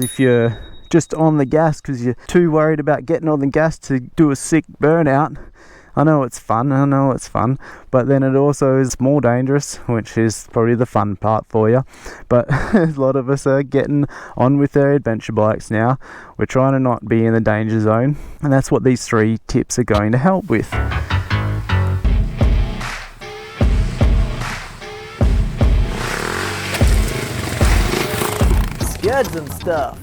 If you're just on the gas because you're too worried about getting on the gas to do a sick burnout, I know it's fun, but then it also is more dangerous, which is probably the fun part for you. But a lot of us are getting on with their adventure bikes now. We're trying to not be in the danger zone, and that's what these 3 tips are going to help with. Skids and stuff.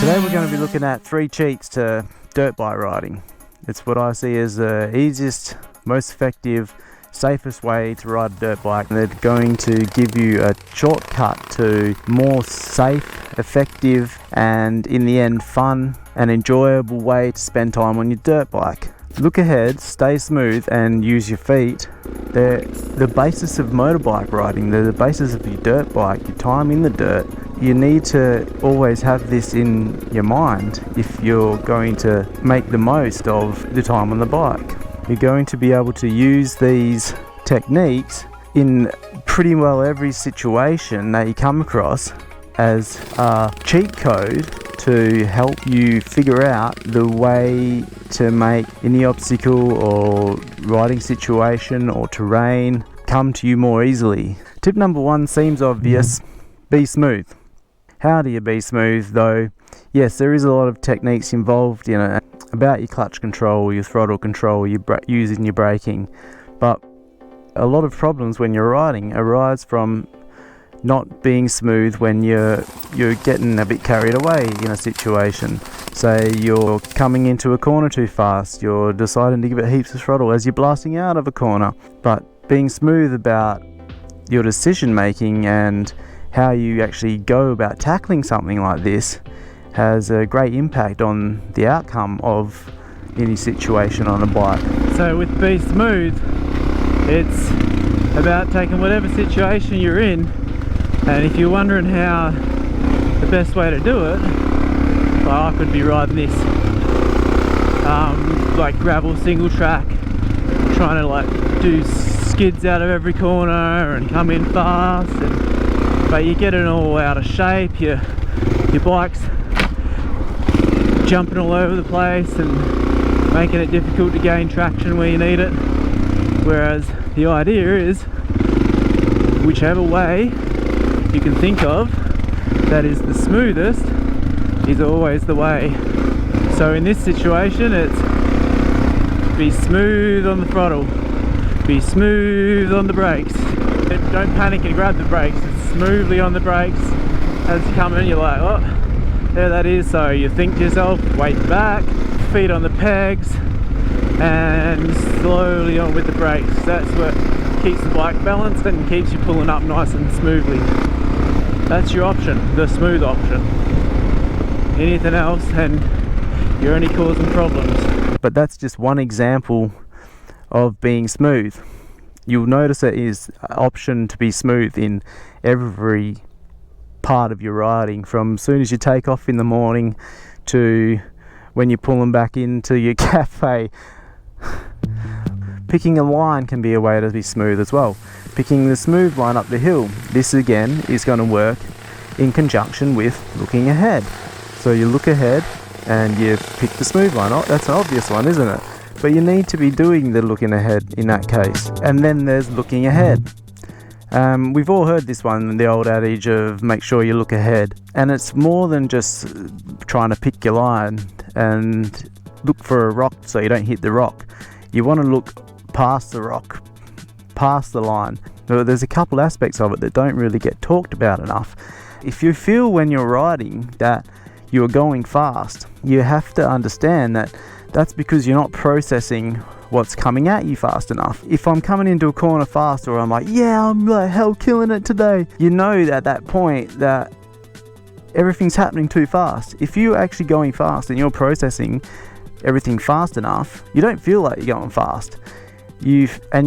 Today we're going to be looking at 3 cheats to dirt bike riding. It's what I see as the easiest, most effective, safest way to ride a dirt bike. They're going to give you a shortcut to more safe, effective, and in the end fun and enjoyable way to spend time on your dirt bike. Look ahead, stay smooth, and use your feet. They're the basis of motorbike riding. They're the basis of your dirt bike, your time in the dirt. You need to always have this in your mind if you're going to make the most of the time on the bike. You're going to be able to use these techniques in pretty well every situation that you come across as a cheat code to help you figure out the way to make any obstacle or riding situation or terrain come to you more easily. Tip number 1 seems obvious. Be smooth. How do you be smooth though? Yes, there is a lot of techniques involved in it, about your clutch control, your throttle control, using your braking, but a lot of problems when you're riding arise from not being smooth when you're getting a bit carried away in a situation. Say you're coming into a corner too fast, you're deciding to give it heaps of throttle as you're blasting out of a corner. But being smooth about your decision making and how you actually go about tackling something like this has a great impact on the outcome of any situation on a bike. So with Be Smooth, it's about taking whatever situation you're in, and if you're wondering how the best way to do it, well, I could be riding this like gravel single track, trying to like do skids out of every corner and come in fast, but you get it all out of shape, your bike's jumping all over the place and making it difficult to gain traction where you need it. Whereas the idea is, whichever way you can think of that is the smoothest is always the way. So in this situation, it's be smooth on the throttle, be smooth on the brakes. Don't panic and grab the brakes, it's smoothly on the brakes. As you come in, you're like, oh, there that is. So you think to yourself, weight back, feet on the pegs, and slowly on with the brakes. That's what keeps the bike balanced and keeps you pulling up nice and smoothly. That's your option, the smooth option. Anything else and you're only causing problems. But that's just one example of being smooth. You'll notice it is an option to be smooth in every part of your riding, from as soon as you take off in the morning to when you're pulling back into your cafe. Picking a line can be a way to be smooth as well. Picking the smooth line up the hill. This again is going to work in conjunction with looking ahead. So you look ahead and you pick the smooth line. Oh, that's an obvious one, isn't it? But you need to be doing the looking ahead in that case. And then there's looking ahead. We've all heard this one, the old adage of make sure you look ahead. And it's more than just trying to pick your line and look for a rock so you don't hit the rock. You want to look past the rock, past the line. There's a couple aspects of it that don't really get talked about enough. If you feel when you're riding that you're going fast, you have to understand that that's because you're not processing what's coming at you fast enough. If I'm coming into a corner fast, or I'm like, yeah, I'm like hell killing it today, you know at that point that everything's happening too fast. If you're actually going fast and you're processing everything fast enough, you don't feel like you're going fast. You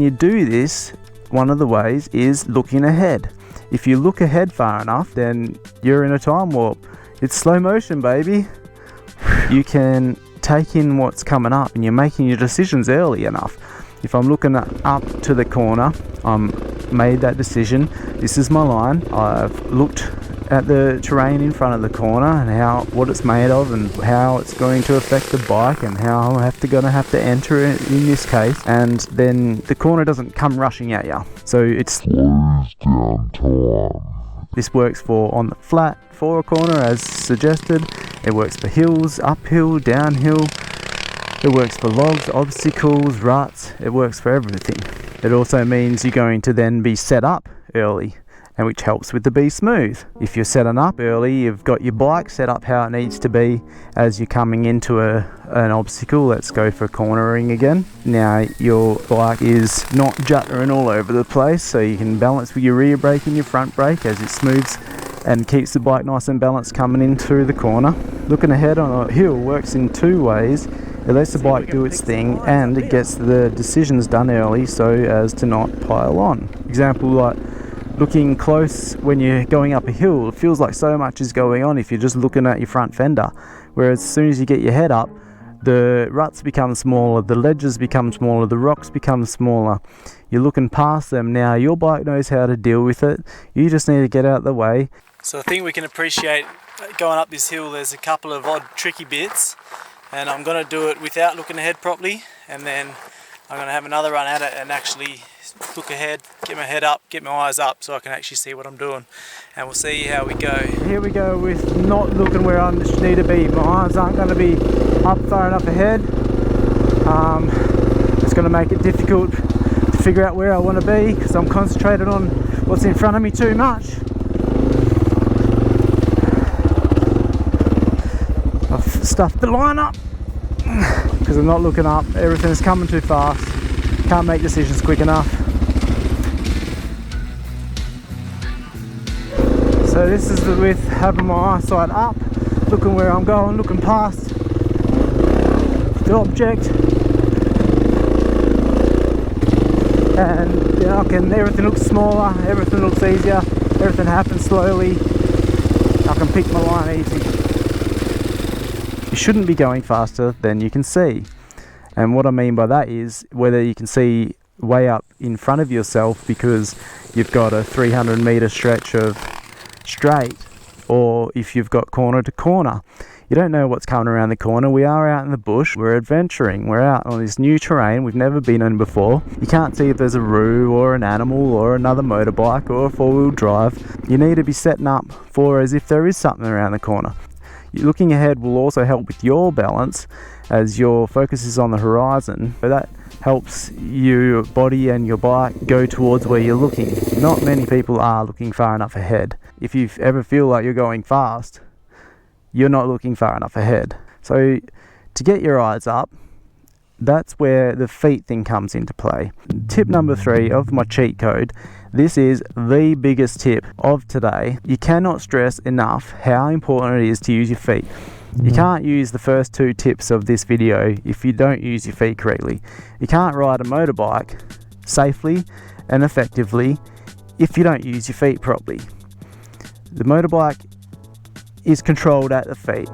do this, one of the ways is looking ahead. If you look ahead far enough, then you're in a time warp. It's slow motion, baby. You can take in what's coming up and you're making your decisions early enough. If I'm looking up to the corner, I'm made that decision. This is my line. I've looked at the terrain in front of the corner and what it's made of and how it's going to affect the bike and how I'm gonna have to enter it in this case, and then the corner doesn't come rushing at you. So it slows down time. This works for on the flat for a corner as suggested. It works for hills, uphill, downhill. It works for logs, obstacles, ruts. It works for everything. It also means you're going to then be set up early, and which helps with the be smooth. If you're setting up early, you've got your bike set up how it needs to be as you're coming into an obstacle. Let's go for cornering again. Now your bike is not juttering all over the place, so you can balance with your rear brake and your front brake as it smooths and keeps the bike nice and balanced coming in through the corner. Looking ahead on a hill works in two ways. It lets the bike do its thing and it gets the decisions done early so as to not pile on. Example, like looking close when you're going up a hill, it feels like so much is going on if you're just looking at your front fender. Whereas as soon as you get your head up, the ruts become smaller, the ledges become smaller, the rocks become smaller. You're looking past them now. Your bike knows how to deal with it. You just need to get out of the way. So I think we can appreciate going up this hill, there's a couple of odd tricky bits, and I'm going to do it without looking ahead properly, and then I'm going to have another run at it and actually look ahead, get my head up, get my eyes up so I can actually see what I'm doing, and we'll see how we go. Here we go with not looking where I need to be. My eyes aren't going to be up far enough ahead. It's going to make it difficult to figure out where I want to be because I'm concentrated on what's in front of me too much. I've stuffed the line up because I'm not looking up. Everything's coming too fast. Can't make decisions quick enough. So this is with having my eyesight up, looking where I'm going, looking past the object, and everything looks smaller, everything looks easier, everything happens slowly. I can pick my line easy. You shouldn't be going faster than you can see. And what I mean by that is whether you can see way up in front of yourself because you've got a 300 meter stretch of straight, or if you've got corner to corner. You don't know what's coming around the corner. We are out in the bush, we're adventuring, we're out on this new terrain we've never been on before. You can't see if there's a roo or an animal or another motorbike or a four-wheel drive. You need to be setting up for as if there is something around the corner. Looking ahead will also help with your balance as your focus is on the horizon, so that helps your body and your bike go towards where you're looking. Not many people are looking far enough ahead. If you ever feel like you're going fast, you're not looking far enough ahead. So to get your eyes up, that's where the feet thing comes into play. Tip number 3 of my cheat code. This is the biggest tip of today. You cannot stress enough how important it is to use your feet. You can't use the first 2 tips of this video if you don't use your feet correctly. You can't ride a motorbike safely and effectively if you don't use your feet properly. The motorbike is controlled at the feet.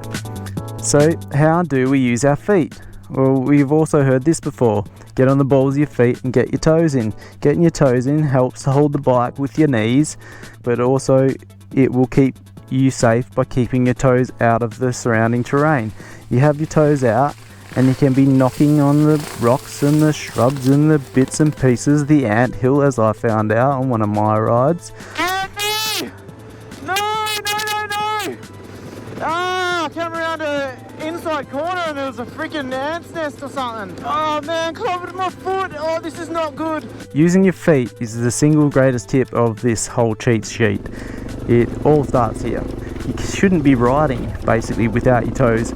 So how do we use our feet? Well, we've also heard this before. Get on the balls of your feet and get your toes in. Getting your toes in helps to hold the bike with your knees, but also it will keep you safe by keeping your toes out of the surrounding terrain. You have your toes out and you can be knocking on the rocks and the shrubs and the bits and pieces, the ant hill, as I found out on one of my rides. No! Ah, I came around an inside corner and there was a freaking ant's nest or something. Oh man, covered my foot. Oh, this is not good. Using your feet is the single greatest tip of this whole cheat sheet. It all starts here. You shouldn't be riding basically without your toes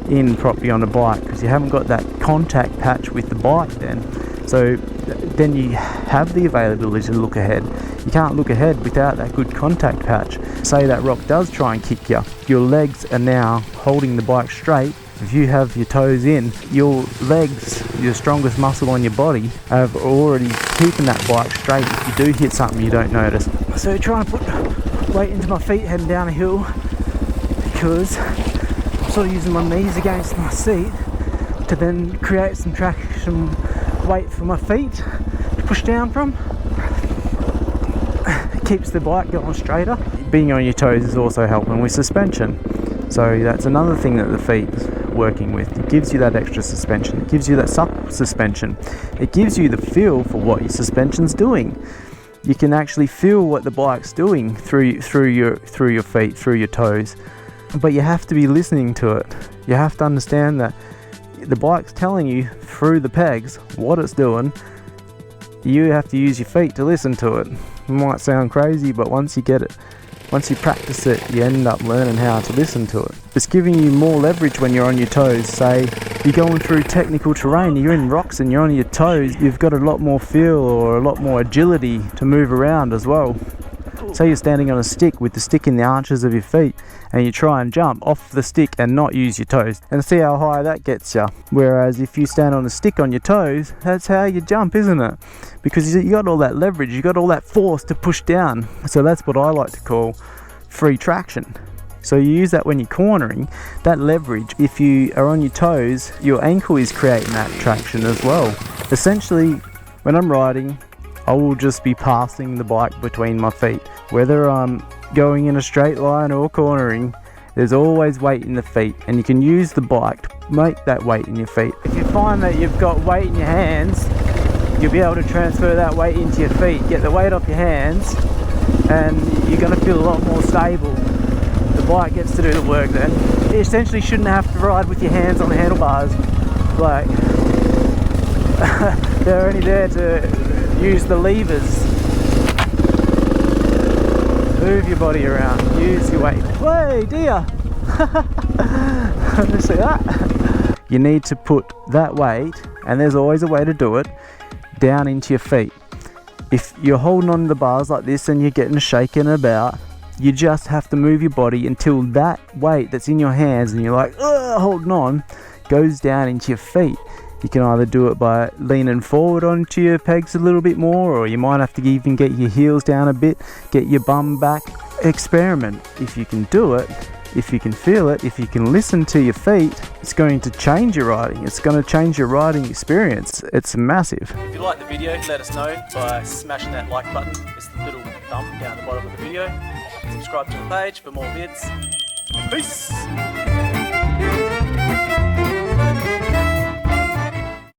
in properly on the bike because you haven't got that contact patch with the bike then. So then you have the availability to look ahead. You can't look ahead without that good contact patch. Say that rock does try and kick you. Your legs are now holding the bike straight. If you have your toes in, your legs, your strongest muscle on your body, have already keeping that bike straight. If you do hit something you don't notice. So trying to put weight into my feet heading down a hill because I'm sort of using my knees against my seat to then create some traction weight for my feet to push down from. It keeps the bike going straighter. being on your toes is also helping with suspension. So that's another thing that the feet is working with. It gives you that extra suspension. It gives you that supple suspension. It gives you the feel for what your suspension's doing. You can actually feel what the bike's doing through your feet, through your toes. But you have to be listening to it. You have to understand that the bike's telling you through the pegs what it's doing. You have to use your feet to listen to it. It might sound crazy, but once you get it, once you practice it, you end up learning how to listen to it. It's giving you more leverage when you're on your toes. Say you're going through technical terrain, you're in rocks and you're on your toes, you've got a lot more feel or a lot more agility to move around as well. Say you're standing on a stick with the stick in the arches of your feet and you try and jump off the stick and not use your toes, and see how high that gets you. Whereas if you stand on a stick on your toes, that's how you jump, isn't it? Because you got all that leverage, you got all that force to push down. So that's what I like to call free traction. So you use that when you're cornering, that leverage. If you are on your toes, your ankle is creating that traction as well. Essentially, when I'm riding, I will just be passing the bike between my feet. Whether I'm going in a straight line or cornering, there's always weight in the feet, and you can use the bike to make that weight in your feet. If you find that you've got weight in your hands, you'll be able to transfer that weight into your feet, get the weight off your hands, and you're going to feel a lot more stable. The bike gets to do the work then. You essentially shouldn't have to ride with your hands on the handlebars. Like, they're only there to use the levers. Move your body around, use your weight. Way, dear! See that? You need to put that weight, and there's always a way to do it, down into your feet. If you're holding on to the bars like this and you're getting shaken about, you just have to move your body until that weight that's in your hands and you're like, ugh, holding on, goes down into your feet. You can either do it by leaning forward onto your pegs a little bit more, or you might have to even get your heels down a bit, get your bum back. Experiment. If you can do it, if you can feel it, if you can listen to your feet, it's going to change your riding. It's going to change your riding experience. It's massive. If you like the video, let us know by smashing that like button. It's the little thumb down the bottom of the video. Subscribe to the page for more vids. Peace!